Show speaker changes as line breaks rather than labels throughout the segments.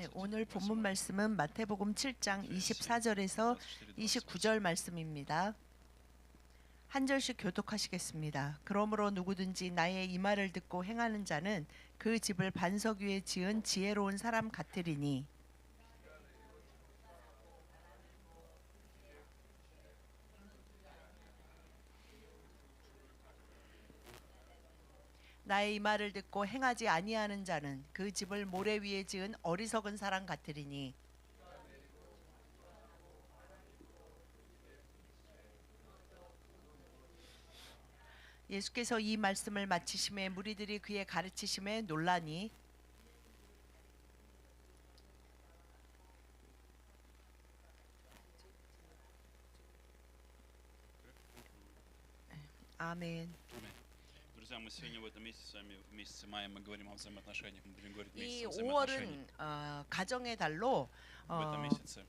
네, 오늘 본문 말씀은 마태복음 7장 24절에서 29절 말씀입니다. 한 절씩 교독하시겠습니다. 그러므로 누구든지 나의 이 말을 듣고 행하는 자는 그 집을 반석 위에 지은 지혜로운 사람 같으리니 나의 이 말을 듣고 행하지 아니하는 자는 그 집을 모래 위에 지은 어리석은 사람 같으리니 예수께서 이 말씀을 마치심에 무리들이 그의 가르치심에 놀라니 아멘.
Друзья, мы сегодня в этом месяце с вами в месяце мая мы говорим о взаимоотношениях, мы будем говорить
이
месяц о взаимоотношениях.
5월은 가정의 달로
В этом месяце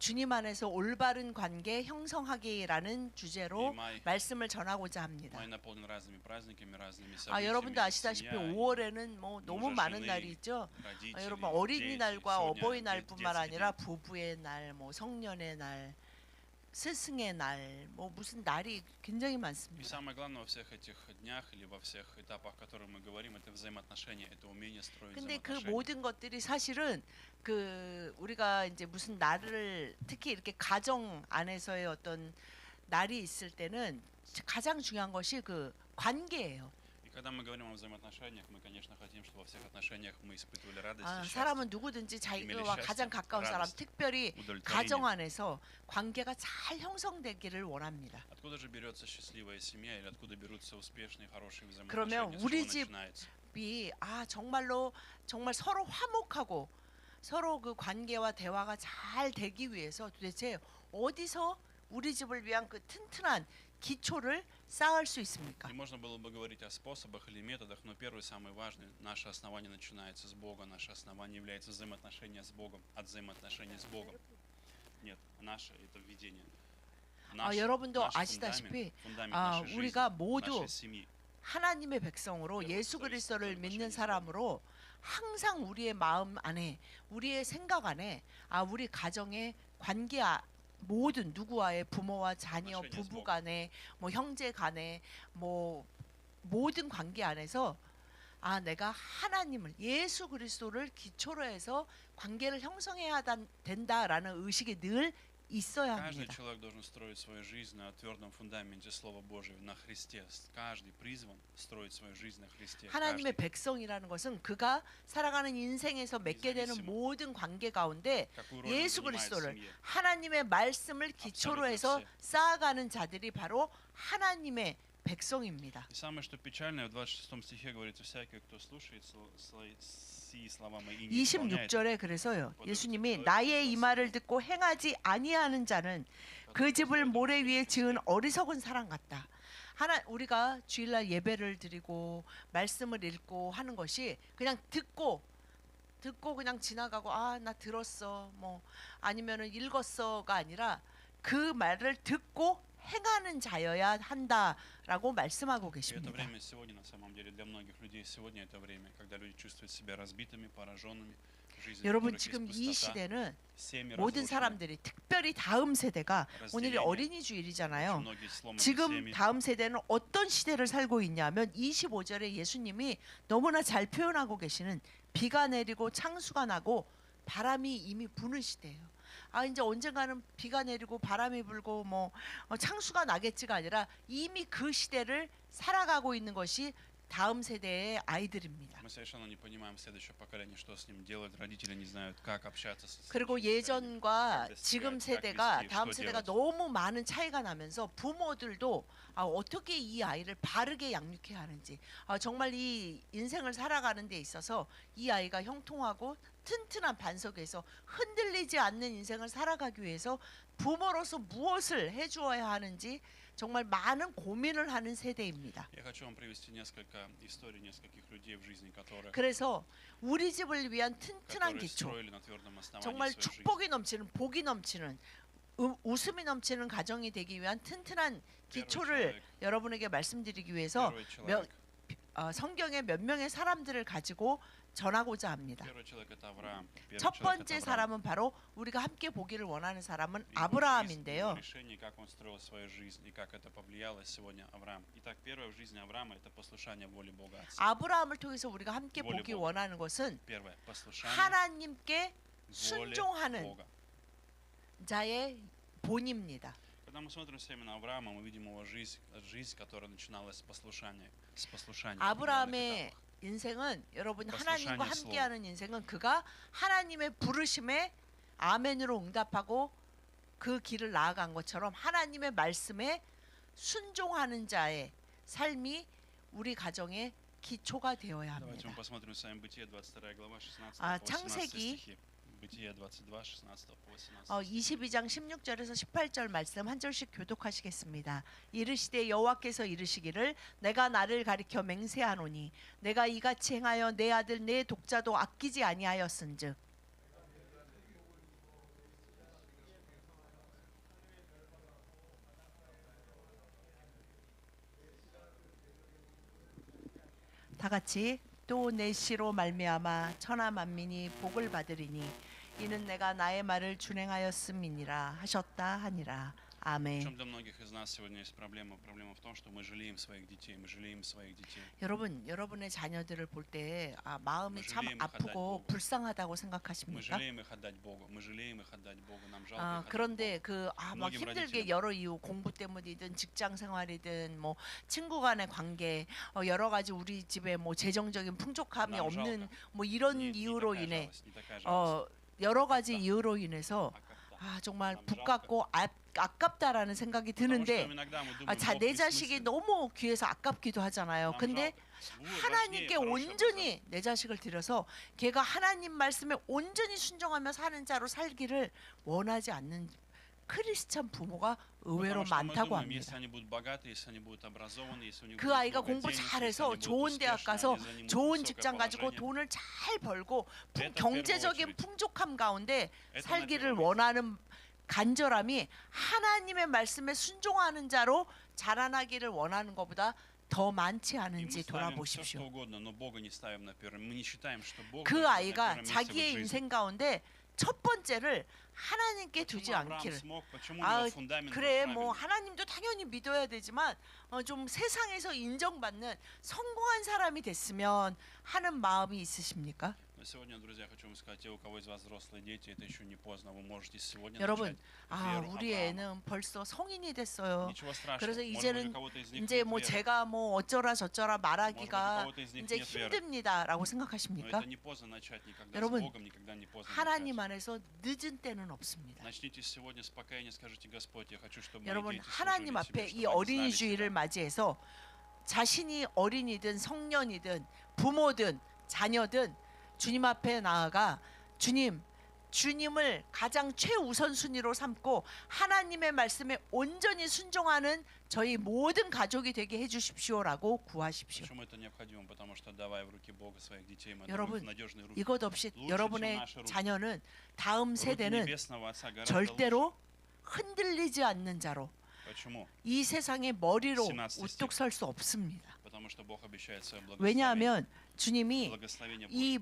주님 안에서 올바른 관계 형성하기라는 주제로
이 마이-
말씀을 전하고자 합니다.
май наполнен разными праздниками, разными
여러분도
событиями.
아시다시피
семья,
5월에는 뭐 너무
무엇이
많은
네,
날이 있죠.
родители,
여러분
дети.
어린이날과
Сегодня
어버이날뿐만
детский
아니라
день.
부부의 날, 뭐 성년의 날, 스승의 날, 뭐 무슨 날이 굉장히
И
많습니다.
самое главное во всех этих днях или во всех этапах, о которых мы говорим, это взаимоотношения, это умение строить
근데 그
взаимоотношения.
모든 것들이 사실은 그 우리가 이제 무슨 날을 특히 이렇게 가정 안에서의 어떤 날이 있을 때는 가장 중요한 것이 그 관계예요.
И когда мы говорим о взаимоотношениях, мы, конечно, хотим, чтобы во всех отношениях мы испытывали радость и счастье.
사람은 누구든지 자기와 가장 가까운 사람, 특별히 가정 안에서 관계가 잘 형성되기를 원합니다.
Откуда же берется счастливая семья или откуда берутся успешные, хорошие
그러면
взаимоотношения? С
우리
чего начинается?
집이 정말 서로 화목하고 서로 그 관계와 대화가 잘 되기 위해서 도대체 어디서 우리 집을 위한 그 튼튼한 기초를 쌓을 수 있습니까?
И можно было бы говорить о способах или методах, но первый, самый важный, наше основание начинается с Бога, наше основание является взаимоотношения с Богом, от взаимоотношений с Богом. Нет, наше это введение.
여러분도
наш
아시다시피
фундамент нашей жизни,
우리가 모두
нашей семьи.
하나님의 백성으로 예수 그리스도를 믿는 사람으로 항상 우리의 마음 안에 우리의 생각 안에 우리 가정의 관계 모든 누구와의 부모와 자녀, 부부 간에 뭐 형제 간에 뭐 모든 관계 안에서 내가 하나님을 예수 그리스도를 기초로 해서 관계를 형성해야 된다라는 의식이 늘 있어야
Каждый
합니다.
человек должен строить свою жизнь на твердом фундаменте Слова Божьего, на Христе. Каждый призван строить свою жизнь на Христе.
하나님의
Каждый.
백성이라는 것은 그가 살아가는 인생에서 맺게 되는 모든 관계 가운데 예수 그리스도를 하나님의 말씀을 기초로 해서 쌓아가는 자들이 바로 하나님의 백성입니다.
И самое, что печальное, в 26 стихе говорится, всякий, кто слушает сии слова мои и не исполняет.
26절에 그래서요. 예수님이 나의 이 말을 듣고 행하지 아니하는 자는 그 집을 모래 위에 지은 어리석은 사람 같다. 우리가 주일날 예배를 드리고 말씀을 읽고 하는 것이 그냥 듣고 그냥 지나가고 나 들었어 뭐 아니면은 읽었어가 아니라 그 말을 듣고 행하는 자여야 한다라고 말씀하고
И это
계십니다.
время сегодня, на самом деле, для многих людей сегодня это время, когда люди чувствуют себя разбитыми, пораженными.
여러분 지금 이 시대는
семьи
모든
разрушены.
사람들이 특별히 다음 세대가 오늘이 어린이 주일이잖아요.
многие сломанные
지금
семьи.
다음 세대는 어떤 시대를 살고 있냐면 25절에 예수님이 너무나 잘 표현하고 계시는 비가 내리고 창수가 나고 바람이 이미 부는 시대예요. 이제 언젠가는 비가 내리고 바람이 불고 뭐 창수가 나겠지가 아니라 이미 그 시대를 살아가고 있는 것이 다음 세대의 아이들입니다.
Мы совершенно не понимаем следующее поколение, что с ним делать. Родители не знают, как общаться с
그리고 예전과 지금 세대가 다음
что
세대가
делать.
너무 많은 차이가 나면서 부모들도 어떻게 이 아이를 바르게 양육해야 하는지 정말 이 인생을 살아가는 데 있어서 이 아이가 형통하고 튼튼한 반석에서 흔들리지 않는 인생을 살아가기 위해서 부모로서 무엇을 해주어야 하는지 정말 많은 고민을 하는 세대입니다.
Я хочу вам привести несколько историй нескольких людей в жизни, которые
그래서 우리 집을 위한 튼튼한 기초,
строили на твердом основании
정말
свою жизнь.
축복이 넘치는 복이 넘치는 웃음이 넘치는 가정이 되기 위한 튼튼한 기초를 여러분에게 말씀드리기 위해서
Первый человек,
성경의 몇 명의 사람들을 가지고 전하고자 합니다.
Первый человек это Авраам. Первый
첫
человек
번째
это Авраам.
사람은 바로 우리가 함께 보기를 원하는 사람은
И его
아브라함인데요.
решение, как он строил свою жизнь и как это повлияло сегодня Авраам. Итак, первое в жизни Авраама это послушание воле Бога Отца.
아브라함을 통해서 우리가 함께
воле
보기
Бога.
원하는 것은
Первое послушание
하나님께
воле
순종하는
Бога.
자의 본입니다.
Когда мы смотрим все на Авраама, мы видим его жизнь, которая начиналась с послушания.
아브라함의 인생은 여러분 하나님과 함께하는 인생은 그가 하나님의 부르심에 아멘으로 응답하고 그 길을 나아간 것처럼 하나님의 말씀에 순종하는 자의 삶이 우리 가정의 기초가 되어야
Давайте мы
합니다.
посмотрим с вами Бытие 22 глава 16
아,
по 18
창세기
стихи. Бытие 22, 16 по 18.
22장 16절에서 18절 말씀 한 절씩 교독하시겠습니다. 이르시되 여호와께서 이르시기를 내가 나를 가리켜 맹세하노니 내가 이같이 행하여 내 아들 내 독자도 아끼지 아니하였은즉 다 같이 또 내 씨로 말미암아 천하 만민이 복을 받으리니 이는 내가 나의 말을 준행하였음이니라 하셨다 하니라. 아멘.
Причем для многих из нас сегодня есть проблема. Проблема в том, что мы жалеем своих детей. Мы жалеем своих детей.
여러분, 여러분의 자녀들을 볼 때 마음이 참
жалеем их
아프고
отдать Богу.
불쌍하다고
Мы
생각하십니까?
жалеем их отдать Богу. Мы жалеем их отдать Богу. Нам жалко их отдать
그런데
Богу.
막
многим
힘들게
родителям.
여러 이유 공부 때문이든 직장 생활이든 뭐 친구 간의 관계 여러 가지 우리 집에 뭐 재정적인 풍족함이
남
없는
жалко.
뭐 이런
Не
이유로
такая
인해
жалость, не такая жалость.
여러 가지 이유로 인해서
А как так?
정말
남
부깝고 아깝다라는 생각이
Потому что
드는데
иногда мы думаем,
내
Бог
자식이
бессмыслен.
너무 귀해서 아깝기도 하잖아요.
Нам
근데
жалко. Вот,
하나님께
важнее хороший
온전히 내 자식을 드려서 걔가 하나님 말씀에 온전히 순종하며 사는 자로 살기를 원하지 않는 크리스찬 부모가 의외로
Потому что мы
많다고
думаем,
합니다.
если они будут богаты, если они будут образованы, если у них
그
будет
아이가
много
공부
денег, если
잘해서
они будут
좋은 대학
успешны,
가서
они занимут
좋은
высокое
직장 가지고
положение.
돈을 잘 벌고
Это в
경제적인
первую очередь.
풍족함 가운데
Это на
살기를
первом месте.
원하는 간절함이 하나님의 말씀에 순종하는 자로 자라나기를 원하는 것보다 더 많지
И мы
않은지
ставим все, что
돌아보십시오.
угодно, но Бога не ставим на первое. Мы не считаем, что Бог
그
должен быть на
아이가
первом месте в их
자기의
жизни.
인생 가운데 첫 번째를 하나님께 두지
Почему Авраам
않기를.
смог? Почему у
아,
него фундамент был
그래 뭐
правильный?
하나님도 당연히 믿어야 되지만 좀 세상에서 인정받는 성공한 사람이 됐으면 하는 마음이 있으십니까?
Но сегодня, друзья, хочу вам сказать, те, у кого из вас взрослые дети, это еще не поздно. Вы можете сегодня
여러분,
начать веру
우리
Авраама.
애는 벌써 성인이 됐어요.
Ничего страшного.
그래서
Может быть, у
이제는
кого-то из них
이제
нет
뭐
веры.
제가 뭐 어쩌라 저쩌라 말하기가
Может быть, у кого-то из них
이제
нет веры.
힘듭니다라고
Но
생각하십니까?
это не поздно начать никогда.
여러분,
С Богом никогда не поздно
하나님
начать.
안에서 늦은 때는 없습니다.
Начните сегодня с покаяния, скажите: Господь, я хочу, чтобы мои
여러분
дети
하나님
служили
앞에
Тебе,
이
чтобы они
어린이
знали
주일을
Тебя.
맞이해서 자신이 어린이든 성년이든 부모든 자녀든 주님 앞에 나아가 주님을 가장 최우선 순위로 삼고 하나님의 말씀에 온전히 순종하는 저희 모든 가족이 되게 해주십시오라고 구하십시오.
Почему это необходимо? Потому что, давая в руки Бога своих детей, мы
여러분,
отдаем их в надежные руки.
이것 없이
Лучше,
여러분의
чем наши руки.
자녀는 다음
Руки
세대는
Небесного Отца гораздо
절대로 흔들리지 않는 자로
лучше. Почему?
이 세상의 머리로
17
우뚝 설 수 없습니다.
Потому что Бог обещает свое благословение.
왜냐하면 주님이
Благословение Божье.
이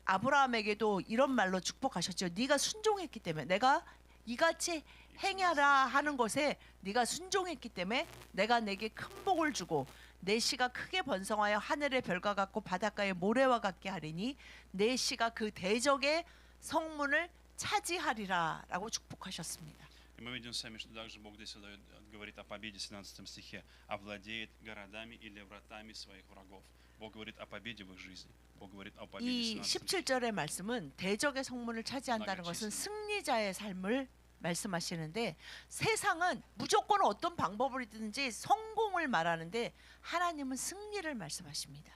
아브라함에게도 이런 말로 축복하셨죠. 네가 순종했기 때문에 내가 이같이 행하라 하는 것에 네가 순종했기 때문에 내가 내게 큰 복을 주고 내 씨가 크게 번성하여 하늘의 별과 같고 바닷가의 모래와 같게 하리니 내 씨가 그 대적의 성문을 차지하리라라고 축복하셨습니다.
И мы видим сами, что также Бог здесь говорит о победе в 17 стихе. Овладеет городами или вратами своих врагов. Бог говорит о победе в их жизни. Бог говорит о победе
이
в 17 стихе.
17절의 말씀은 대적의 성문을 차지한다는 것은 승리자의 삶을 말씀하시는데 세상은 무조건 어떤 방법이든지 성공을 말하는데 하나님은 승리를 말씀하십니다.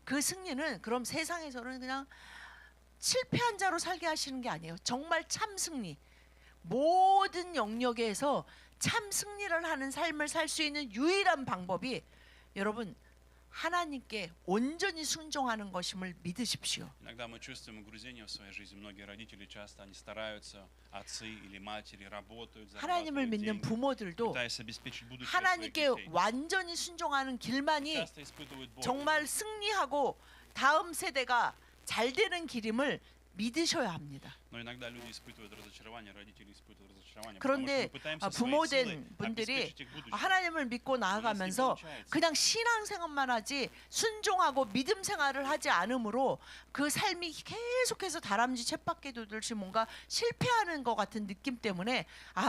그 승리는 그럼 세상에서는 그냥 실패한 자로 살게 하시는 게 아니에요. 정말 참 승리. 모든 영역에서 참 승리를 하는 삶을 살 수 있는 유일한 방법이 여러분 하나님께 온전히 순종하는 것임을 믿으십시오.
Иногда мы чувствуем угрызение в своей жизни. Многие родители часто они стараются, отцы или матери работают,
하나님을
зарабатывают
믿는
деньги,
부모들도
пытаясь обеспечить будущее своих
하나님께
детей.
완전히 순종하는 길만이
Часто испытывают боль.
정말 승리하고 다음 세대가 잘 되는 길임을 믿으셔야 합니다.
Но иногда люди испытывают разочарование, родители испытывают разочарование, потому что
그런데
мы пытаемся
부모
своей силой
된 분들이
обеспечить их будущее.
하나님을 믿고 나아가면서 그냥 신앙생활만 하지 순종하고 믿음 생활을 하지 않으므로 그 삶이 계속해서 다람쥐 쳇바퀴 돌듯이 뭔가 실패하는 것 같은 느낌 때문에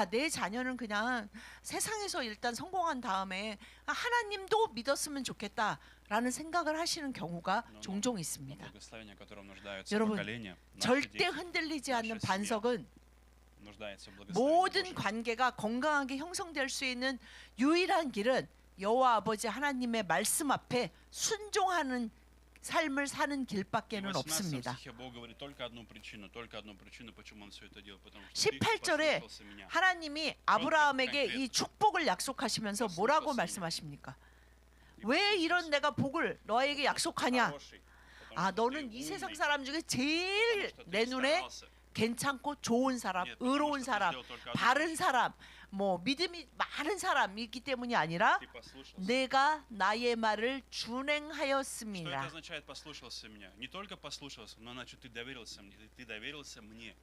내 자녀는 그냥 세상에서 일단 성공한 다음에 하나님도 믿었으면 좋겠다라는 생각을 하시는 경우가 종종 있습니다.
благословение, которым нуждаются
여러분,
поколения, наши
절대
дети,
흔들리지 않는
나ша
반석은
нуждаются в благословении
모든
Божьем.
관계가 건강하게 형성될 수 있는 유일한 길은 여호와 아버지 하나님의 말씀 앞에 순종하는 삶을 사는
И в
길밖에는
18
없습니다.
стихе Бог говорит только одну причину, почему Он все это делал, потому что ты
18절에
послушался меня.
하나님이 아브라함에게 이 축복을 약속하시면서 뭐라고 말씀하십니까? 왜 이런 내가 복을 너에게 약속하냐?
Хороший, потому что
너는
ты
이 세상
умный,
사람 중에
потому
제일
что ты
내 눈에
старался.
괜찮고 좋은 사람,
Нет, потому
의로운
что ты
사람,
сделал только одну
바른
вещь.
사람, 뭐 믿음이 많은 사람이기 때문이 아니라
Ты послушался.
내가 나의 말을
Что это
준행하였음이라.
означает послушался меня? Не только послушался, но значит ты доверился мне. Ты доверился мне.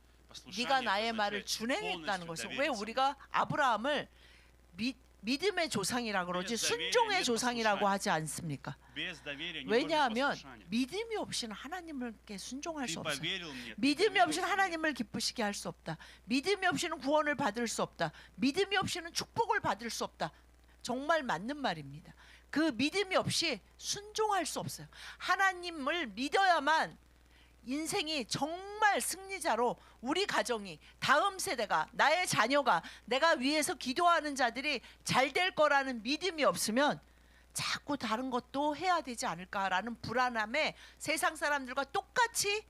네가
Послушание
나의
это
말을
означает
준행했다는
полностью
것은 왜
довериться мне.
우리가 아브라함을 믿음의 조상이라고 그러지 순종의 조상이라고 하지 않습니까?
Без доверия не может
왜냐하면
послушание.
믿음이 없이는 하나님께 순종할
Ты
수 없어요.
поверил мне, ты
믿음이 없이는
доверился мне.
하나님을 기쁘시게 할 수 없다. 믿음이 없이는 구원을 받을 수 없다. 믿음이 없이는 축복을 받을 수 없다. 정말 맞는 말입니다. 그 믿음이 없이 순종할 수 없어요. 하나님을 믿어야만 인생이 정말 승리자로 우리 가정이 다음 세대가 나의 자녀가 내가 위해서 기도하는 자들이 잘 될 거라는 믿음이 없으면 자꾸 다른 것도 해야 되지 않을까라는 불안함에 세상 사람들과 똑같이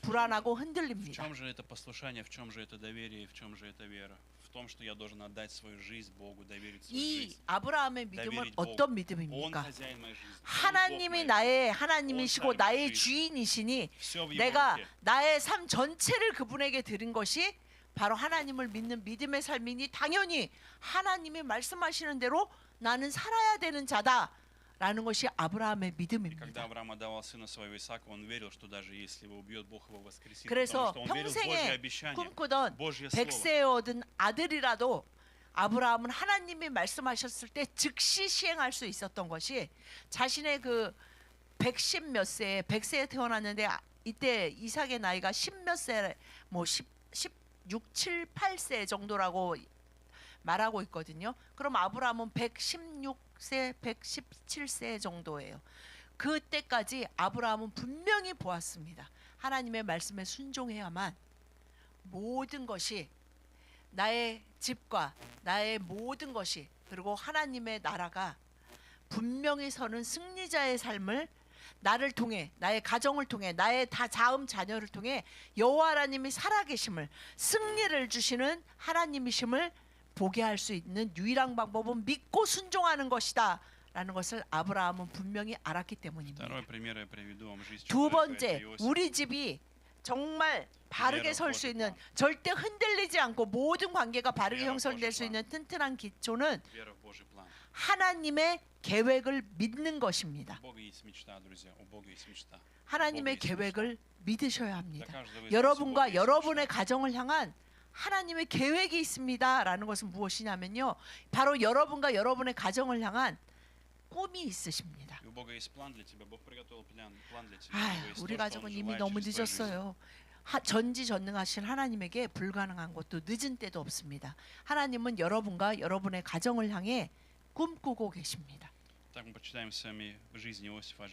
불안하고
В
흔들립니다.
чем же это послушание, в чем же это доверие, и в чем же это вера? В том, что я должен отдать свою жизнь Богу, доверить свою
이
жизнь.
아브라함의 믿음은 어떤
Он
믿음입니까?
хозяин моей жизни. Он Бог
하나님이
моей
나의 하나님이시고
Он
나의
삶의
주인이시니
Все в Его
내가
руке.
나의 삶 전체를 그분에게 드린 것이 바로 하나님을 믿는 믿음의 삶이니 당연히 하나님이 말씀하시는 대로 나는 살아야 되는 자다라는 것이 아브라함의
И когда
믿음입니다.
Авраам отдавал сына своего Исаака, он верил, что даже если его убьет, Бог его воскресит.
그래서
Потому что он верил в Божье
평생에
обещание,
꿈꾸던
Божье слово.
백세에 얻은 아들이라도 아브라함은 하나님이 말씀하셨을 때 즉시 시행할 수 있었던 것이 자신의 그 110 몇 세에 100세에 태어났는데 이때 이삭의 나이가 10 몇 세, 뭐 16, 7, 8세 정도라고 말하고 있거든요. 그럼 아브라함은 116세, 117세 정도예요. 그때까지 아브라함은 분명히 보았습니다. 하나님의 말씀에 순종해야만 모든 것이 나의 집과 나의 모든 것이 그리고 하나님의 나라가 분명히 서는 승리자의 삶을 나를 통해 나의 가정을 통해 나의 다음 자녀를 통해 여호와 하나님이 살아계심을 승리를 주시는 하나님이심을 보게 할 수 있는 유일한 방법은 믿고 순종하는 것이다 라는 것을 아브라함은 분명히 알았기 때문입니다.
Второй пример я приведу вам жизнь
두
человека, это
번째,
Иосиф.
우리 집이 정말 바르게 설 수 있는 절대 흔들리지 않고 모든 관계가 바르게 형성될 수 있는 튼튼한 기초는
Вера в Божий план.
하나님의 계획을 믿는 것입니다.
У Бога есть мечта, друзья. У Бога есть мечта.
하나님의 계획을 믿으셔야
Для
합니다.
каждого из нас у Бога
여러분과
есть
여러분의
мечта.
가정을 향한 하나님의 계획이 있습니다라는 것은 무엇이냐면요. 바로 여러분과 여러분의 가정을 향한 꿈이 있으십니다.
И у Бога есть план для тебя. Бог приготовил план для тебя.
아유,
У него есть
우리
то, что Он
가족은 이미
желает
너무
через твою жизнь.
늦었어요. 전지전능하신 하나님에게 불가능한 것도 늦은 때도 없습니다. 하나님은 여러분과 여러분의 가정을 향해 꿈꾸고 계십니다.
Так мы почитаем с вами жизнь Иосифа,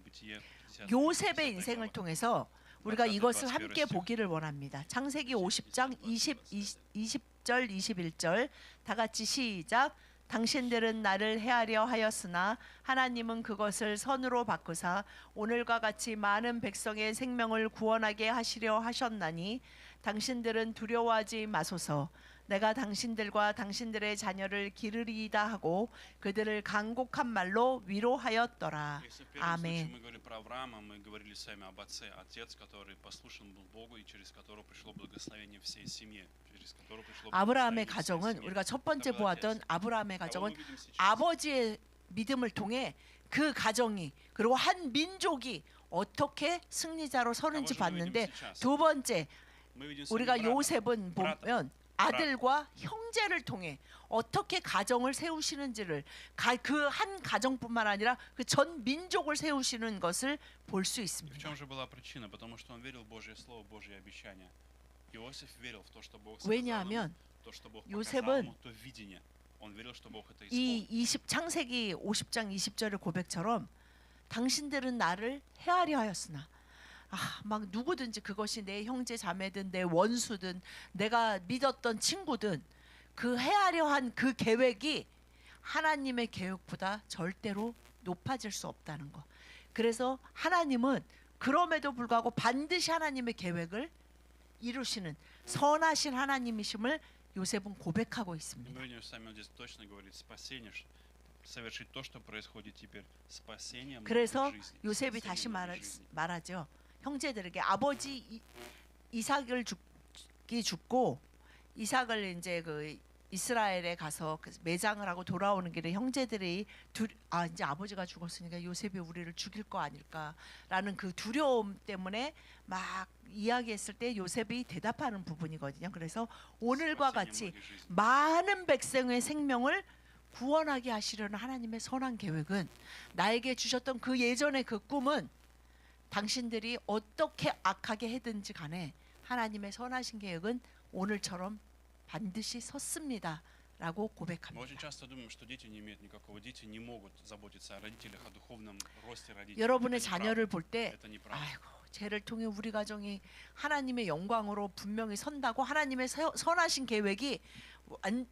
бытие. 10
요셉의 인생을 통해서 우리가
20,
이것을
21
함께
절.
보기를 원합니다. 창세기 50장 20절 21절 다 같이 시작. 당신들은 나를 해하려 하였으나 하나님은 그것을 선으로 바꾸사 오늘과 같이 많은 백성의 생명을 구원하게 하시려 하셨나니 당신들은 두려워하지 마소서. 내가 당신들과 당신들의 자녀를 기르리이다 하고 그들을 간곡한 말로 위로하였더라.
Если в первом случае
아멘.
мы говорили про Авраама, мы говорили с вами об отце, отец, который послушен был Богу и через которого пришло благословение всей семье, через которого пришло
아브라함의
благословение всей
가정은
семье.
우리가 첫 번째
Это был
보았던
отец.
아브라함의
Кого мы
가정은
видим сейчас?
아버지의 믿음을 통해 그 가정이 그리고 한 민족이 어떻게 승리자로 서는지
그것을
봤는데
믿음 сейчас.
두 번째
Мы видим с вами
우리가
брата.
요셉은 보면 아들과 형제를 통해 어떻게 가정을 세우시는지를 그 한 가정뿐만 아니라 그 전 민족을 세우시는 것을 볼 수
И в
있습니다.
чем же была причина? Потому что он верил в Божье Слово, в Божье обещание. Иосиф верил в то, что Бог сказал ему,
왜냐하면
то, что Бог
요셉은
показал ему, то видение. Он верил, что Бог это
이
исполнит.
창세기 50장 20절의 고백처럼 당신들은 나를 헤아려 하였으나 막 누구든지 그것이 내 형제 자매든 내 원수든 내가 믿었던 친구든 그 헤아려 한 그 계획이 하나님의 계획보다 절대로 높아질 수 없다는 거. 그래서 하나님은 그럼에도 불구하고 반드시 하나님의 계획을 이루시는 선하신 하나님이심을 요셉은 고백하고
И
있습니다.
мы видим, что Самуил здесь точно говорит спасение, совершить то, что происходит теперь, спасение многих
그래서
жизней,
요셉이
спасение
다시
многих жизней.
말하죠. 형제들에게 아버지 이삭을 죽고 이삭을 이제 그 이스라엘에 가서 그 매장을 하고 돌아오는 길에 형제들이 이제 아버지가 죽었으니까 요셉이 우리를 죽일 거 아닐까라는 그 두려움 때문에 막 이야기했을 때 요셉이 대답하는 부분이거든요. 그래서 오늘과
Спасение
같이
многих жизней.
많은 백성의 생명을 구원하게 하시려는 하나님의 선한 계획은 나에게 주셨던 그 예전의 그 꿈은 당신들이 어떻게 악하게 해든지 간에 하나님의 선하신 계획은 오늘처럼 반드시 섰습니다라고
Мы очень
고백합니다.
часто думаем, что дети не имеют никакого, дети не могут заботиться о родителях, о духовном росте родителей.
여러분의
Это
자녀를
неправда.
볼 때
Это неправда.
아이고 쟤를 통해 우리 가정이 하나님의 영광으로 분명히 선다고 하나님의 선하신 계획이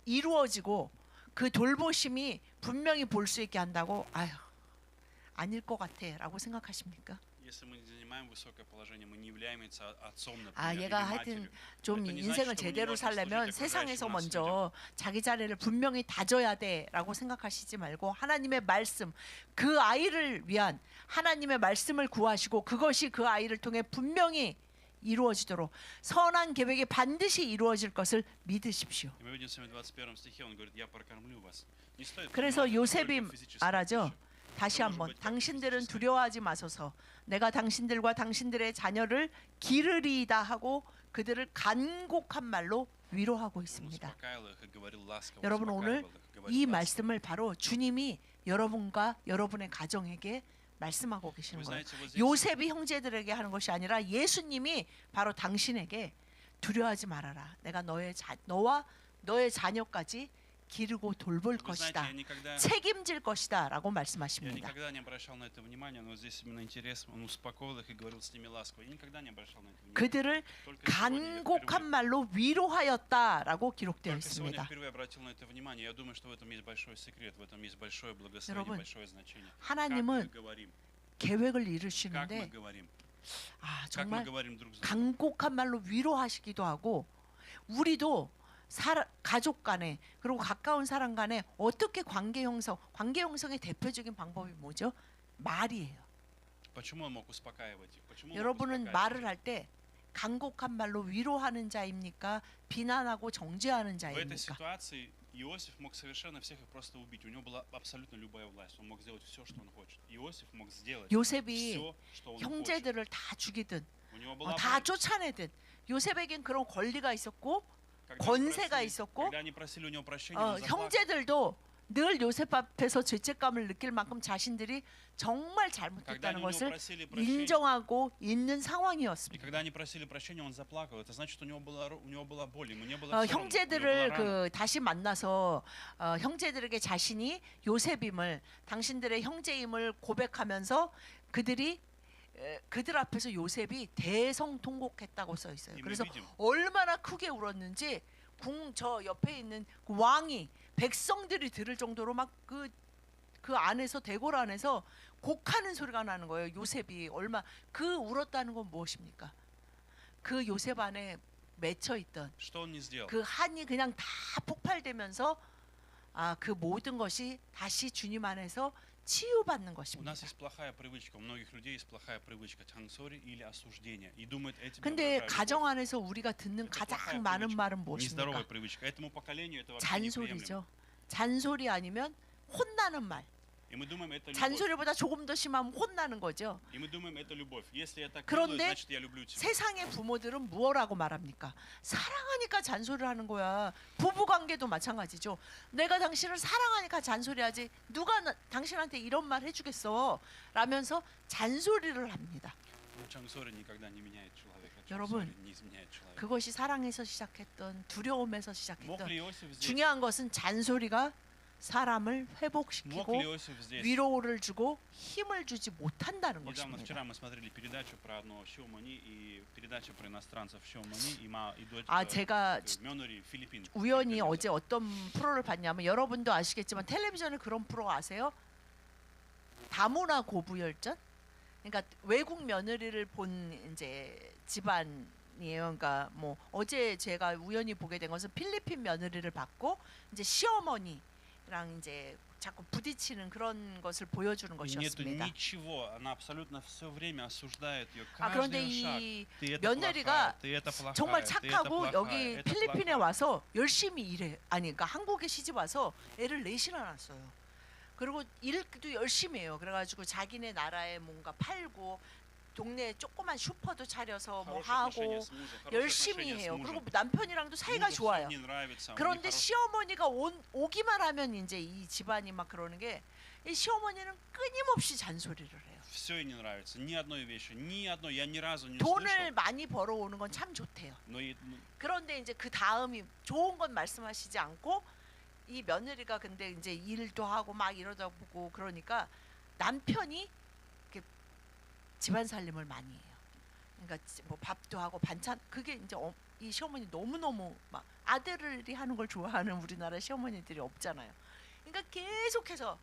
이루어지고 그 돌보심이 분명히 볼 수 있게 한다고 아닐 것 같아라고 생각하십니까?
Если мы не занимаем высокое положение, мы не являемся отцом, например, или
얘가 하여튼
матерью.
좀
Это не
인생을
значит, что мы не
제대로
можем
살려면
служить
세상에서
окружающим нас
먼저 자기 자리를 분명히 다져야 돼라고 생각하시지 말고 하나님의 말씀 그 아이를 위한 하나님의 말씀을 구하시고 그것이 그 아이를 통해 분명히 이루어지도록 선한 계획이 반드시 이루어질 것을 믿으십시오.
И мы видим с вами в 21 стихе, он говорит, я прокормлю вас. Не стоит
그래서
понимать, это
요셉이
только физическая
말하죠.
пища.
다시 한번 당신들은 두려워하지 마소서 내가 당신들과 당신들의 자녀를 기르리이다 하고 그들을 간곡한 말로 위로하고
Он
있습니다.
успокаивал их и говорил ласково,
여러분 오늘
успокаивал их и говорил
이
ласково.
말씀을 바로 주님이 여러분과 여러분의 가정에게 말씀하고 계시는
Вы
거예요.
знаете, вот здесь
요셉이 형제들에게 하는 것이 아니라 예수님이 바로 당신에게 두려워하지 말아라. 내가 너와 너의 자녀까지 기르고 돌볼
Вы знаете,
것이다.
я никогда
책임질 것이다라고
Я
말씀하십니다.
никогда не обращал на это внимания, но здесь именно интерес, он успокоил их и говорил с ними ласково. Я никогда не обращал на это внимания.
그들을
Только сегодня я
간곡한
впервые-
말로 위로하였다라고 기록되어
Только сегодня
있습니다.
впервые обратил на это внимание. Я думаю, что в этом есть большой секрет, в этом есть большое благословение,
여러분,
большое значение. Как мы
하나님은
говорим,
계획을
как мы
이루시는데
говорим,
아
как мы
정말
говорим друг с другом.
간곡한 말로 위로하시기도 하고 우리도 가족 간에 그리고 가까운 사람 간에 어떻게 관계 형성의 대표적인 방법이 뭐죠? 말이에요.
Почему он мог успокаивать их? Почему он мог
여러분은
успокаивать
말을
их?
할 때 간곡한 말로 위로하는 자입니까? 비난하고 정죄하는
В этой
자입니까?
ситуации Иосиф мог совершенно всех их просто убить. У него была абсолютно любая власть. Он мог сделать все, что он хочет. Иосиф мог сделать
요셉이
все, что он хочет.
형제들을 다 죽이든
У него была
다
власть.
쫓아내든 요셉에겐 그런 권리가 있었고
Когда
권세가
они
있었고
когда они просили у него прощения, он заплакал.
형제들도 늘 요셉 앞에서 죄책감을 느낄 만큼 자신들이 정말
Когда
잘못했다는
они у него
것을
просили прощения,
인정하고 있는
и
상황이었습니다.
когда они просили прощения, он заплакал. Это значит, у него была боль, ему не было всё равно, у него была
형제들을
рана.
그 다시 만나서 형제들에게 자신이 요셉임을 당신들의 형제임을 고백하면서 그들 앞에서 요셉이 대성통곡했다고 써 있어요.
이
그래서
믿음.
얼마나 크게 울었는지 저 옆에 있는 그 왕이 백성들이 들을 정도로 막 그 안에서 대궐 안에서 곡하는 소리가 나는 거예요. 요셉이 그 울었다는 건 무엇입니까? 그 요셉 안에 맺혀 있던
Что он не сделал?
그 한이 그냥 다 폭발되면서 그 모든 것이 다시 주님 안에서 치유받는
У
것입니다.
нас есть плохая привычка, у многих людей есть плохая привычка тансори или осуждения. И думают, эти
근데 가정 안에서 우리가 듣는
Это
가장
плохая
많은
привычка,
말은 무엇입니까?
нездоровая привычка. Этому поколению это вообще неприемлемо.
잔소리죠. 잔소리 아니면 혼나는 말.
И мы думаем, это любовь.
잔소리보다 조금 더 심하면 혼나는 거죠.
И мы думаем, это любовь. Если я так
그런데
делаю, значит я люблю тебя.
세상의 부모들은 무엇라고 말합니까? 사랑하니까 잔소리를 하는 거야. 부부 관계도 마찬가지죠. 내가 당신을 사랑하니까 잔소리하지. 누가 당신한테 이런 말 해주겠어? 라면서 잔소리를 합니다.
Но чансори никогда не меняет человека.
여러분,
Чансори не изменяет человека.
그것이 사랑에서 시작했던 두려움에서
Мог
시작했던
ли Иосиф здесь?
중요한 것은 잔소리가 사람을
Мог
회복시키고
ли Иосиф здесь?
위로를 주고 힘을 주지 못한다는
Недавно,
것입니다.
вчера мы смотрели передачу про одного Шиомани и передачу про иностранцев Шиомани и дочь
제가
Мёнери, Филиппин.
우연히 어제 어떤 프로를 봤냐면 여러분도 아시겠지만 텔레비전에 그런 프로 아세요? 다문화 고부열전? 그러니까 외국 며느리를 본 이제 집안이에요. 그러니까 뭐 어제 제가 우연히 보게 된 것은 필리핀 며느리를 받고 이제 시어머니랑 이제 자꾸 부딪히는 그런 것을 보여주는
И нету
것이었습니다.
ничего, она абсолютно все время осуждает ее
그런데
каждый шаг.
이
Ты это
며느리가
плохая, ты это плохая,
정말
ты это
착하고
плохая,
여기
это
필리핀에
плохая.
와서 열심히 일해. 아니 그러니까 한국에 시집 와서 애를 넷이나 낳았어요. 그리고 일도 열심히 해요. 그래가지고 자기네 나라에 뭔가 팔고 동네에 조그만 슈퍼도 차려서 뭐
Хорошие отношения
하고
с мужем, хорошие
열심히
отношения с
해요.
мужем.
그리고 남편이랑도 사이가
Мужу всё
좋아요.
не нравится, у них
그런데
хорош-
시어머니가 오기만 하면 이제 이 집안이 막 그러는 게 이 시어머니는 끊임없이 잔소리를 해요.
Все ей не нравится. Ни одной вещи, ни одной. Я ни разу не
돈을
слышал.
많이 벌어오는 건 참 좋대요.
Но
그런데 이제 그 다음이 좋은 건 말씀하시지 않고 이 며느리가 근데 이제 일도 하고 막 이러다 보고 그러니까 남편이 이렇게 집안 살림을 많이 해요. 그러니까 뭐 밥도 하고 반찬 그게 이제 이 시어머니 너무 막 아들이 하는 걸 좋아하는 우리나라 시어머니들이 없잖아요. 그러니까 계속해서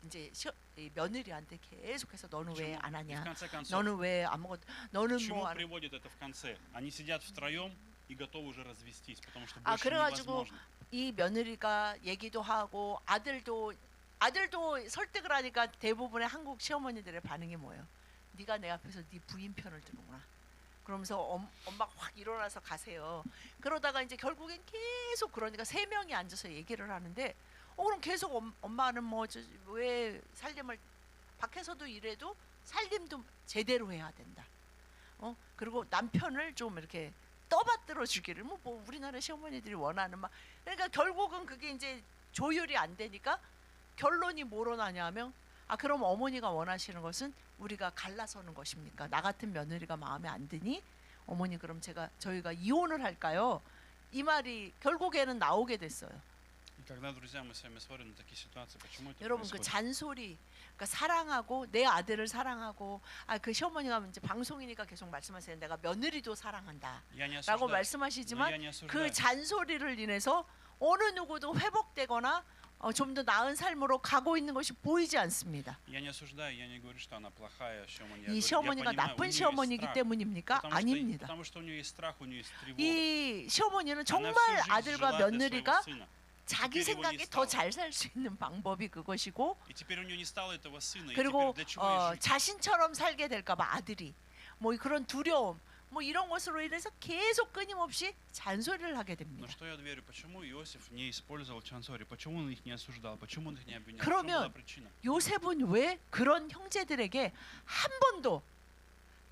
이제 이 며느리한테 계속해서 너는 왜 안
в
하냐?
конце концов,
너는 왜 아무것도 너는
к чему
뭐 안
приводит это в конце? Они сидят втроем и готовы уже развестись, потому что
아
больше
그래가지고
невозможно.
이 며느리가 얘기도 하고 아들도 설득을 하니까 대부분의 한국 시어머니들의 반응이 뭐예요? 네가 내 앞에서 네 부인 편을 드는구나. 그러면서 엄마가 확 일어나서 가세요. 그러다가 이제 결국엔 계속 그러니까 세 명이 앉아서 얘기를 하는데 그럼 계속 엄마는 뭐 왜 살림을 밖에서도 일해도 살림도 제대로 해야 된다. 그리고 남편을 좀 이렇게 떠받들어 주기를 뭐 우리나라 시어머니들이 원하는 막 그러니까 결국은 그게 이제 조율이 안 되니까 결론이 뭐로 나냐면 그럼 어머니가 원하시는 것은 우리가 갈라서는 것입니까? 나 같은 며느리가 마음에 안 드니 어머니 그럼 저희가 이혼을 할까요? 이 말이 결국에는 나오게 됐어요.
И когда, друзья, мы с вами смотрим на такие ситуации, почему это
여러분 그
происходит?
잔소리 그러니까 사랑하고 내 아들을 사랑하고 그 시어머니가 이제 방송이니까 계속 말씀하세요. 내가 며느리도 사랑한다.
Я не
라고
осуждаю, но
말씀하시지만
я не осуждаю.
그 잔소리를 인해서 어느 누구도 회복되거나 좀 더 나은 삶으로 가고 있는 것이 보이지 않습니다.
Я не осуждаю, я не говорю, что она плохая 시어머니.
이 시어머니가 나쁜 시어머니이기 때문입니까? 아닙니다.
Потому что у нее есть страх, у нее есть тревога.
이 시어머니는
Она
정말
всю жизнь
아들과
жила для
며느리가
своего сына.
자기
теперь его не
생각이 더
стало.
잘 살 수 있는 방법이 그것이고
И теперь у нее не стало этого сына. И
그리고
теперь для чего ей жить?
자신처럼 살게 될까봐 아들이 뭐 그런 두려움 뭐 이런 것으로 인해서 계속 끊임없이 잔소리를 하게
Но
됩니다.
что я верю, почему Иосиф не использовал чансори? Почему он их не осуждал? Почему он их не обвинял? В чем
그러면
была причина?
요셉은 왜 그런 형제들에게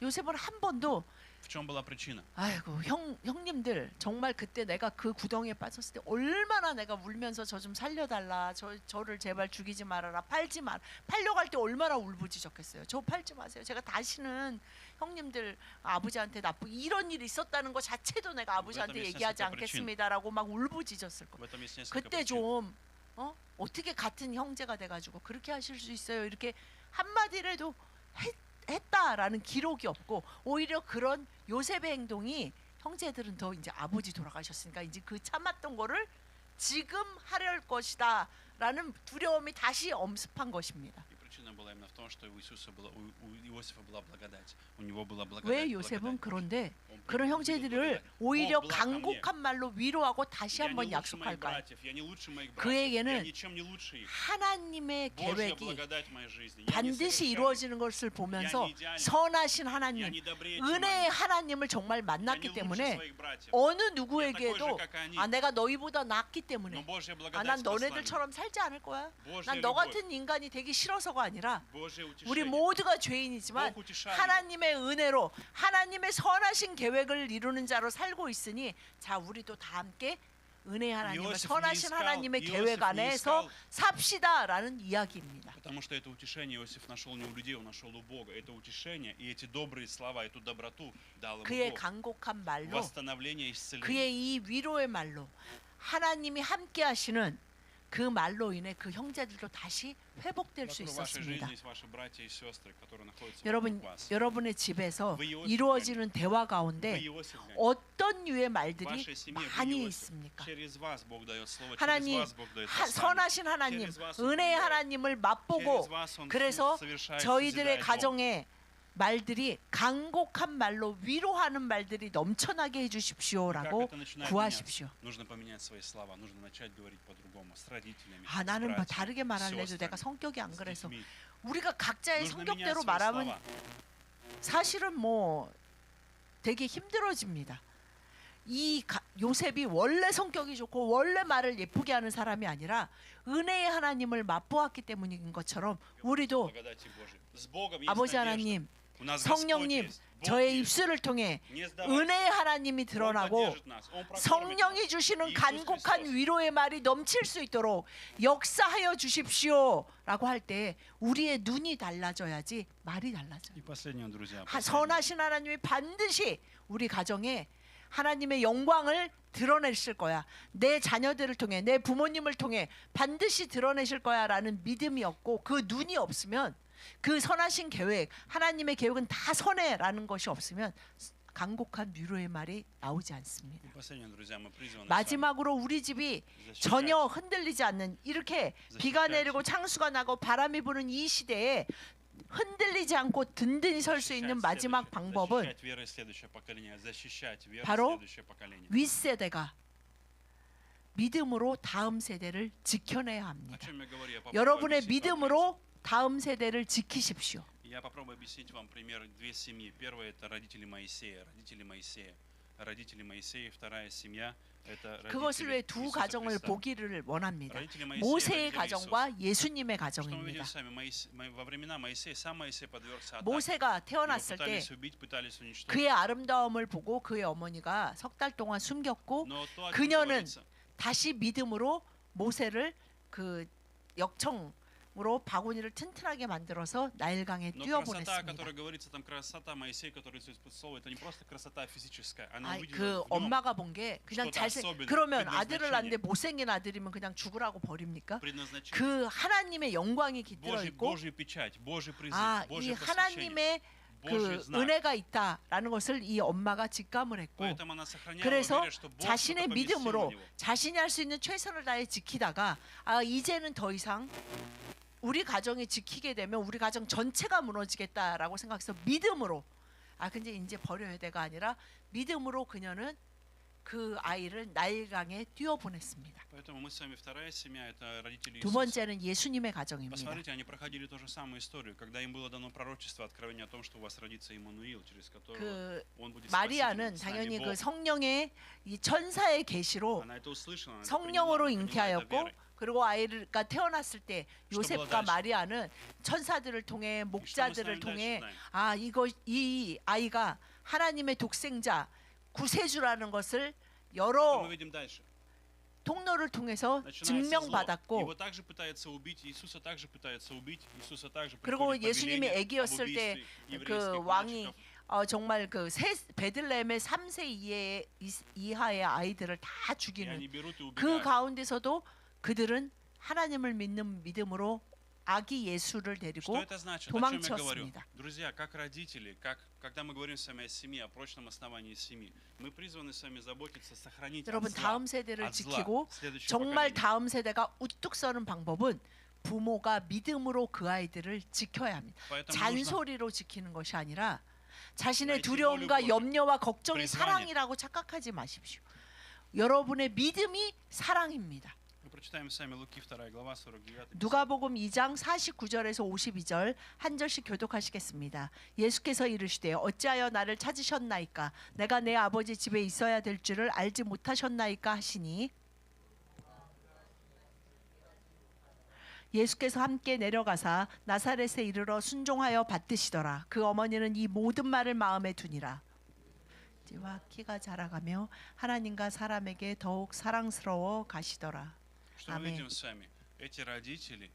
요셉은 한 번도
В чем была причина?
아이고 형님들 정말 그때 내가 그 구덩이에 빠졌을 때 얼마나 내가 울면서 저 좀 살려달라 저를 제발 죽이지 말아라 팔려고 할 때 얼마나 울부짖었겠어요. 저 팔지 마세요. 제가 다시는 형님들 아버지한테 이런 일이 있었다는 것 자체도 내가 아버지한테
있을
얘기하지
것
않겠습니다라고 막 울부짖었을 거예요.
В этом есть несколько
그때
причин.
좀 어떻게 같은 형제가 돼가지고 그렇게 하실 수 있어요? 이렇게 한마디라도 했다라는 기록이 없고 오히려 그런 요셉의 행동이 형제들은 더 이제 아버지 돌아가셨으니까 이제 그 참았던 거를 지금 하려 할 것이다라는 두려움이 다시 엄습한 것입니다.
И причина важно было именно в том, что у Иосифа была благодать. У него была благодать.
왜 요셉은
благодать.
그런데
Он
그런
увидел
형제들을
благодать.
오히려
Бог благ ко мне.
간곡한 말로 위로하고 다시
Я не
한번
лучше моих
약속할까요?
братьев, я не лучше моих братьев,
그에게는
я ничем не лучше их.
하나님의
Божья
계획이
благодать в моей жизни. Я не
반드시
совершенен.
이루어지는 것을 보면서 선하신
Я
하나님,
не добрее, чем
은혜의
они.
하나님을 정말
Я не
만났기
лучше
때문에
своих братьев.
어느
Я такой
누구에게도
же, как и они.
아 내가 너희보다 낫기
Но
때문에
Божья
아
благодать
난
спасла меня.
너네들처럼 살지 않을 거야.
Божья
난 너
любовь,
같은 인간이 되기 싫어서가 아니라
Божье
우리
утешение.
모두가 죄인이지만
Бог утешает.
하나님의 은혜로 하나님의 선하신 계획을 이루는 자로 살고 있으니 자 우리도 다 함께 은혜 하나님의
이오셉
선하신
не искал,
하나님의
이오셉
계획
не
안에서
искал.
삽시다라는 이야기입니다.
Потому что это утешение Иосиф нашел не у людей, он нашел у Бога. Это утешение и эти добрые слова, эту доброту дал ему
그의
Бог.
간곡한 말로
Восстановление и исцеление.
그의 이 위로의 말로 하나님이 함께 하시는 그 말로 인해 그 형제들도 다시 회복될 수
Вокруг вашей жизни
있었습니다.
есть ваши братья и сестры, которые находятся
여러분,
вокруг вас.
여러분의 집에서
왜 이오셉
이루어지는 대화
Вы
가운데
Иосиф, гляньте.
어떤 유의
В
말들이
вашей семье вы
많이
Иосиф.
있습니까?
Через вас Бог дает слово, через
하나님,
вас Бог дает послание.
선하신 하나님,
через вас Он
은혜의
помогает.
하나님을
Через
맛보고
вас Он
그래서
совершает,
저희들의
созидает дом.
가정에 말들이 간곡한 말로 위로하는 말들이 넘쳐나게
Как
해주십시오라고
это начинает
구하십시오.
меняться? Нужно поменять свои слова, нужно начать говорить по-другому с родителями,
아
с
나는 뭐
братьями,
다르게
с
말할래도
сестрами,
내가 성격이 안
с
그래서
детьми.
우리가 각자의
Нужно менять
성격대로
свои
말하면
слова.
사실은 뭐 되게 힘들어집니다. 요셉이 원래 성격이 좋고 원래 말을 예쁘게 하는 사람이 아니라 은혜의 하나님을 맛보았기 때문인 것처럼 우리도
Благодати Божией. С Богом есть
아버지
надежда.
하나님,
У нас Господь
성령님,
есть. Бог
저의
есть.
입술을 통해
Не сдавайтесь.
은혜의 하나님이
Он
드러나고
поддержит нас. Он прокормит
성령이
нас.
주시는
이이sus
간곡한
그리스도스.
위로의 말이 넘칠 수 있도록 역사하여 주십시오라고 할 때 우리의 눈이 달라져야지 말이 달라져요.
И последнее, друзья.
선하신 하나님이 반드시 우리 가정에 하나님의 영광을 드러내실 거야. 내 자녀들을 통해, 내 부모님을 통해 반드시 드러내실 거야라는 믿음이 없고 그 눈이 없으면 그 선하신 계획, 하나님의 계획은 다 선해라는 것이 없으면 간곡한 위로의 말이 나오지 않습니다.
И последнее, друзья, мы призваны с вами
마지막으로 우리 집이 전혀 흔들리지 않는 이렇게 비가 내리고 창수가 나고 바람이 부는 이 시대에 흔들리지 않고 든든히 설 수 있는 마지막 방법은
защищать верой следующее поколение, защищать верой
바로
следующее поколение.
윗세대가 믿음으로 다음 세대를 지켜내야
О
합니다.
чем я говорю? Я попробую
여러분의
объяснить вам
믿음으로 다음 세대를 지키십시오.
принцип. Я попробую объяснить вам пример две семьи. Первая это родители Моисея. Родители Моисея, вторая семья это
그것을
родители
왜 두
Иисуса
가정을
Христа.
보기를 원합니다.
родители Моисея,
모세의
родители
가정과 예수님의
Иисуса. Что мы видим
가정입니다.
сами? Во времена Моисея сам Моисей подвергся атаке.
모세가
Его
태어났을 때
пытались убить, пытались уничтожить.
그의 아름다움을 보고 그의 어머니가 석 달 동안 숨겼고
Но то, о чем
그녀는
говорится,
다시 믿음으로 모세를 그 역청으로 바구니를 튼튼하게 만들어서 나일강에
Но красота, о
뛰어보냈습니다.
которой говорится, там красота Моисея, который Иисус слово, это не просто красота физическая. Она
아이,
увидела
그
в нем
엄마가 본 게 그냥
что-то
잘생
особенное,
그러면
предназначение.
아들을 낳는데 못생긴 아들이면 그냥 죽으라고 버립니까?
предназначение.
그 하나님의 영광이 깃들어 있고
Божья печать, Божий призыв,
아, 이
Божье посвящение,
하나님의 그
Божий знак.
은혜가 있다라는 것을 이 엄마가 직감을 했고
Поэтому она сохраняла
그래서
уверенность, что Бог
자신의
что-то поместил
믿음으로
в него.
자신이 할 수 있는 최선을 다해 지키다가 아 이제는 더 이상 우리 가정이 지키게 되면 우리 가정 전체가 무너지겠다라고 생각해서 믿음으로 아 근데 이제 버려야 돼가 아니라 믿음으로 그녀는 그 아이를 나일강에 뛰어보냈습니다.
Поэтому мы с вами вторая семья, это родители
두
Иисуса.
번째는 예수님의 가정입니다.
Посмотрите, они проходили ту же самую историю, когда им было дано пророчество, откровение о том, что у вас родится Иммануил, через которого
그
он будет
마리아는
спасителем, с
당연히
нами
그
Бог.
성령의 이 천사의 계시로
Она это услышала, она это
성령으로
приняла, приняла это
잉태하였고
верой.
그리고 아이가 태어났을 때 요셉과
달라요?
마리아는 천사들을 통해
И что мы с
목자들을
вами
통해
дальше знаем?
아 이 아이가 하나님의 독생자 구세주라는 것을
Что
여러
мы видим дальше?
통로를 통해서
начинается зло.
증명받았고
Его также пытаются убить, Иисуса также пытаются убить, Иисуса также
그리고
приходит
예수님이
повеление об
애기였을 때
убийстве
그
еврейских
왕이
мальчиков.
정말 그 베들레헴의 3세 이하의 아이들을 다
И
죽이는
они берут и
그
убивают.
가운데서도 그들은 하나님을 믿는 믿음으로 아기 예수를 데리고
Что это значит? О чем я говорю?
도망쳤습니다.
Друзья, как родители, когда мы говорим с вами о семье, о прочном основании семьи, мы призваны с вами заботиться, сохранить от
여러분
зла,
다음 세대를
от зла
지키고
следующее
정말
поколение.
다음 세대가 우뚝 서는 방법은 부모가 믿음으로 그 아이들을 지켜야 합니다.
Поэтому нужно
잔소리로 지키는 것이 아니라 자신의
найти
두려움과
волю Божию,
염려와 걱정이
призвание.
사랑이라고 착각하지 마십시오. 여러분의 믿음이 사랑입니다.
Мы прочитаем с вами Луки 2 глава 49.
누가복음 2장 49절에서 52절 한 절씩 교독하시겠습니다. 예수께서 이르시되 어찌하여 나를 찾으셨나이까 내가 내 아버지 집에 있어야 될 줄을 알지 못하셨나이까 하시니 예수께서 함께 내려가사 나사렛에 이르러 순종하여 받드시더라. 그 어머니는 이 모든 말을 마음에 두니라. 와 키가 자라가며 하나님과 사람에게 더욱 사랑스러워 가시더라.
Что мы
아멘.
видим с вами? Эти родители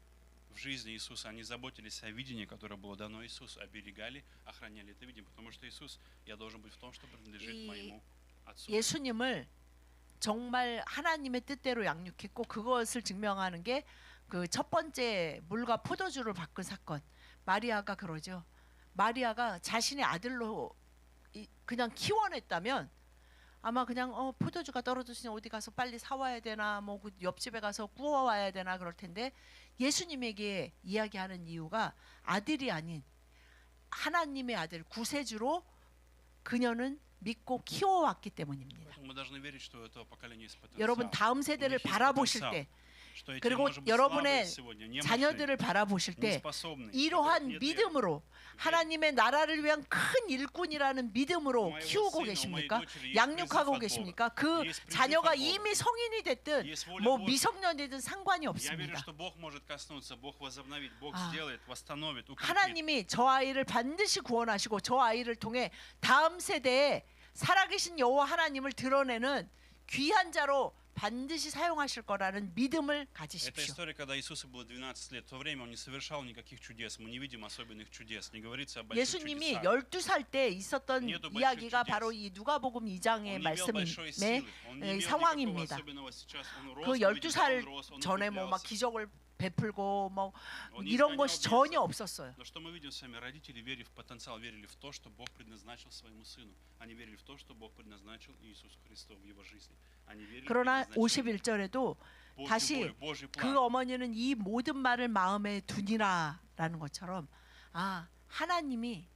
в жизни Иисуса, они заботились о видении, которое было дано Иисусу, оберегали, охраняли это видение, потому что Иисус, я должен быть в том, что принадлежит моему Отцу.
예수님을 정말 하나님의 뜻대로 양육했고 그것을 증명하는 게 그 첫 번째 물과 포도주를 바꾼 사건. 마리아가 그러죠. 마리아가 자신의 아들로 그냥 키워냈다면 아마 그냥 포도주가 떨어졌으니 어디 가서 빨리 사와야 되나 뭐 그 옆집에 가서 구워와야 되나 그럴 텐데 예수님에게 이야기하는 이유가 아들이 아닌 하나님의 아들 구세주로 그녀는 믿고 키워왔기 때문입니다.
Мы должны верить, что это поколение есть потенциал.
여러분 다음 세대를
У них есть
바라보실
потенциал.
때
Что эти,
그리고
может быть,
여러분의
слабые сегодня, немощные,
자녀들을 바라보실 때
неспособные,
이러한
которых нет веры.
믿음으로 하나님의 나라를 위한 큰 일꾼이라는 믿음으로
모의
키우고
sына,
계십니까?
모의 дочери есть
양육하고
призыв от
계십니까?
Бога.
그
Есть призыв
자녀가
от Бога.
이미 성인이 됐든
Есть воля
뭐
Божья.
미성년이든 상관이
Я верю,
없습니다.
что Бог может коснуться, Бог возобновить, Бог
아.
сделает, восстановит, укрепит.
하나님이 저 아이를 반드시 구원하시고 저 아이를 통해 다음 세대에 살아계신 여호와 하나님을 드러내는 귀한 자로 반드시 사용하실 거라는 믿음을
Это
가지십시오.
история, когда Иисусу было 12 лет. В то время Он не совершал никаких чудес. Мы не видим особенных чудес. Не говорится о больших
예수님이
чудесах.
12살 때 있었던
Нету больших
이야기가
чудес.
바로 이 누가복음 2장의
Он не имел большой
말씀의
силы. Он не имел никакого
상황입니다.
особенного сейчас. Он рос,
그
мы видим, как
12살
он рос, он
전에 뭐 막
укреплялся.
기적을 베풀고 뭐
Он не
이런
изгонял
것이
бесов.
전혀 없었어요.
Но что мы видим с вами? Родители верили в потенциал, верили в то, что Бог предназначил своему сыну. Они верили в то, что Бог предназначил Иисусу Христу в его жизни. Они верили в
그러나
предназначение,
51절에도
Божью
다시
волю, Божий
그
план.
어머니는 이 모든 말을 마음에 두니라라는 것처럼 아 하나님이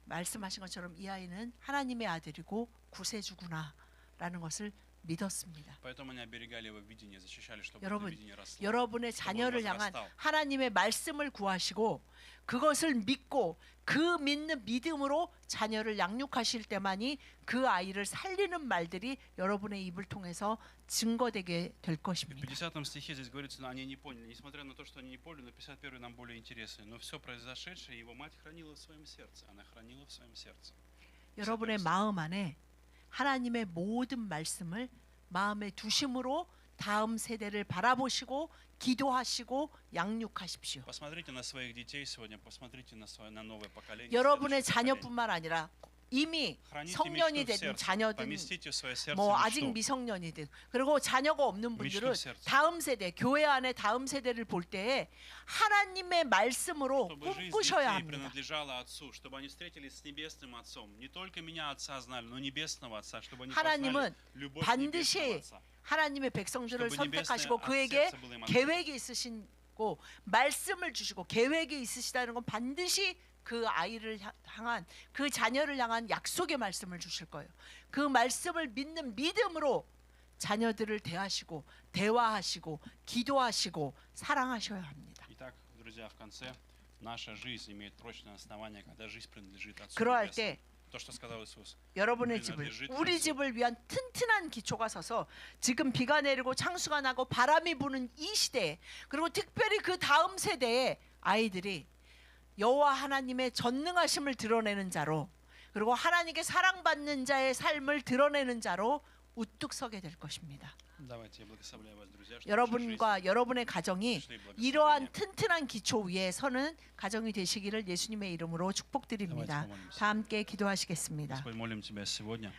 말씀하신 것처럼 이 아이는 하나님의 아들이고 구세주구나라는 것을 믿었습니다.
Поэтому они оберегали его видение, защищали, чтобы это
여러분,
видение росло.
여러분의 자녀를 향한
возрастал.
하나님의 말씀을 구하시고 그것을 믿고 그 믿는 믿음으로 자녀를 양육하실 때만이 그 아이를 살리는 말들이 여러분의 입을 통해서 증거되게 될
В
것입니다.
50 стихе здесь говорится, но они не поняли. Несмотря на то, что они не поняли, но 51 нам более интересный. Но все произошедшее его мать хранила в своем сердце. Она хранила в своем сердце.
여러분의 마음 안에 하나님의 모든 말씀을 마음에 두심으로 다음 세대를 바라보시고 기도하시고 양육하십시오.
Посмотрите на своих детей сегодня, посмотрите на новое поколение.
여러분의
следующее поколение.
자녀뿐만 아니라 이미
Храните
성년이
мечту в
되든
сердце,
자녀든
поместите в свое сердце
뭐 아직
мечту.
미성년이든 그리고 자녀가 없는 분들은
미치는 сердце.
다음 세대 교회 안에 다음 세대를 볼 때에 하나님의 말씀으로
Чтобы жизнь
꿈꾸셔야
детей
합니다.
принадлежала Отцу, чтобы они встретились с Небесным Отцом. Не только меня Отца знали, но Небесного Отца, чтобы они
하나님은
познали любовь
반드시
Небесного Отца.
하나님의 백성들을
чтобы
선택하시고
небесное
그에게
сердце было им открыто.
계획이 있으시고 말씀을 주시고 계획이 있으시다는 건 반드시 그 아이를 향한 그 자녀를 향한 약속의 말씀을 주실 거예요. 그 말씀을 믿는 믿음으로 자녀들을 대하시고 대화하시고 기도하시고 사랑하셔야 합니다.
Итак, друзья, в конце наша жизнь имеет прочное основание, когда жизнь принадлежит Отцу
그러할
Небесному.
때
То, что сказал Иисус.
여러분의 집을 우리 집을 위한 튼튼한 기초가 서서 지금 비가 내리고 창수가 나고 바람이 부는 이 시대에 그리고 특별히 그 다음 세대의 아이들이 여호와 하나님의 전능하심을 드러내는 자로 그리고 하나님께 사랑받는 자의 삶을 드러내는 자로 우뚝 서게 될 것입니다.
Давайте я благословляю вас, друзья, что ваша жизнь
여러분과 여러분의 가정이
пришли благословения.
이러한 튼튼한 기초 위에 서는 가정이 되시기를 예수님의 이름으로 축복드립니다.
Давайте помолимся.
다 함께 기도하시겠습니다.
Господь, молим Тебя сегодня.